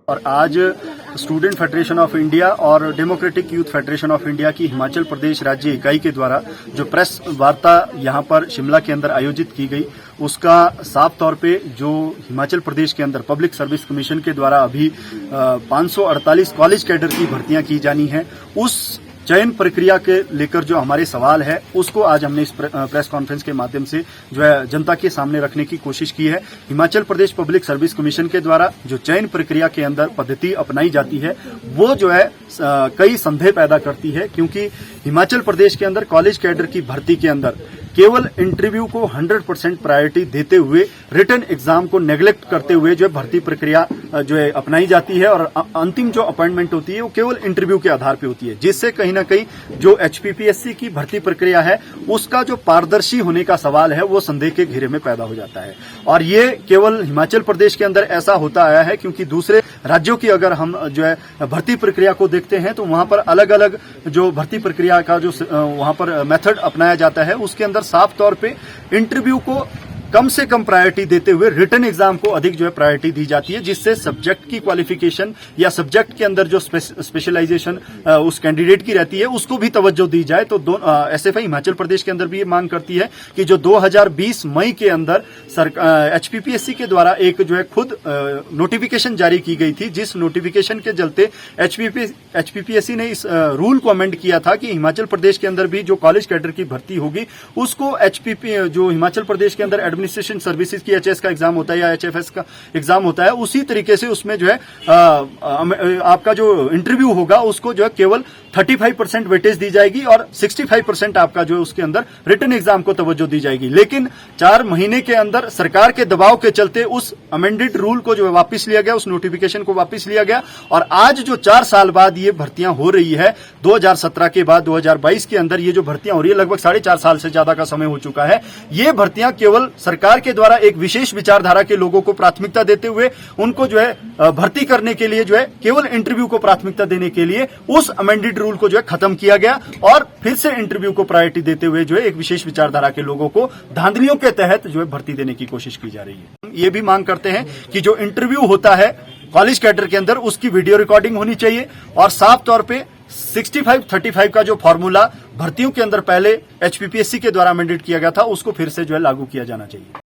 और आज student federation of India और democratic youth federation of India की हिमाचल प्रदेश राज्य इकाई के द्वारा जो प्रेस वार्ता यहां पर शिमला के अंदर आयोजित की गई, उसका साफ तौर पे जो हिमाचल प्रदेश के अंदर पब्लिक सर्विस कमीशन के द्वारा अभी 548 कॉलेज कैडर की भर्तियां की जानी है, उस चयन प्रक्रिया के लेकर जो हमारे सवाल है उसको आज हमने इस प्रेस कॉन्फ्रेंस के माध्यम से जो है जनता के सामने रखने की कोशिश की है। Himachal Pradesh public service commission के द्वारा जो चयन प्रक्रिया के अंदर पद्धति अपनाई जाती है वो जो है कई संदेह पैदा करती है, क्योंकि हिमाचल प्रदेश के अंदर कॉलेज कैडर की भर्ती के अंदर केवल इंटरव्यू को 100% प्रायोरिटी देते हुए रिटन एग्जाम को नेग्लेक्ट करते हुए जो भर्ती प्रक्रिया जो है अपनाई जाती है और अंतिम जो अपॉइंटमेंट होती है वो केवल इंटरव्यू के आधार पे होती है, जिससे कहीं ना कहीं जो एचपीपीएससी की भर्ती प्रक्रिया है उसका जो पारदर्शी होने का सवाल है वो संदेह के घेरे में पैदा हो जाता है। और ये केवल हिमाचल प्रदेश के अंदर ऐसा होता आया है, क्योंकि दूसरे राज्यों की अगर हम जो है भर्ती प्रक्रिया को देखते हैं तो वहां पर अलग अलग जो भर्ती प्रक्रिया का जो वहां पर मेथड अपनाया जाता है उसके अंदर साफ तौर पे इंटरव्यू को कम से कम प्रायोरिटी देते हुए रिटन एग्जाम को अधिक जो है प्रायोरिटी दी जाती है, जिससे सब्जेक्ट की क्वालिफिकेशन या सब्जेक्ट के अंदर जो स्पेशलाइजेशन उस कैंडिडेट की रहती है उसको भी तवज्जो दी जाए। तो एसएफआई हिमाचल प्रदेश के अंदर भी ये मांग करती है कि जो 2020 मई के अंदर एचपीपीएससी के द्वारा एक जो है खुद नोटिफिकेशन जारी की गई थी, जिस नोटिफिकेशन के चलते एचपीपीएससी ने इस रूल को अमेंड किया था कि हिमाचल प्रदेश के अंदर भी जो कॉलेज कैडर की भर्ती होगी उसको एचपीपी जो हिमाचल प्रदेश के अंदर एडमिनिस्ट्रेशन सर्विसेज की एचएस का एग्जाम होता है या एचएफएस का एग्जाम होता है, उसी तरीके से उसमें जो है आपका जो इंटरव्यू होगा उसको जो है केवल 35% वेटेज दी जाएगी और 65% आपका जो उसके अंदर रिटन एग्जाम को तवज्जो दी जाएगी। लेकिन 4 महीने के अंदर सरकार के दबाव के चलते उस अमेंडेड रूल को जो है वापस लिया गया, उस नोटिफिकेशन को वापस लिया गया और आज जो 4 साल बाद ये भर्तियां हो रही है, 2017 के बाद 2022 के अंदर ये जो भर्तियां हो रही है, लगभग 4.5 साल से ज्यादा का समय हो चुका है। ये भर्तियां केवल सरकार के द्वारा एक विशेष विचारधारा के लोगों को प्राथमिकता देते हुए उनको जो है भर्ती करने के लिए जो है केवल इंटरव्यू को प्राथमिकता देने के लिए उस अमेंडेड रूल को जो है खत्म किया गया और फिर से इंटरव्यू को प्रायोरिटी देते हुए जो है एक विशेष विचारधारा के लोगों को धांधलियों के तहत जो है भर्ती देने की कोशिश की जा रही है। ये भी मांग करते हैं कि जो इंटरव्यू होता है कॉलेज कैडर के अंदर उसकी वीडियो रिकॉर्डिंग होनी चाहिए और साफ तौर पे 65-35 का जो फॉर्मूला भर्तियों के अंदर पहले एचपीपीएससी के द्वारा अमेंडेड किया गया था उसको फिर से जो है लागू किया जाना चाहिए।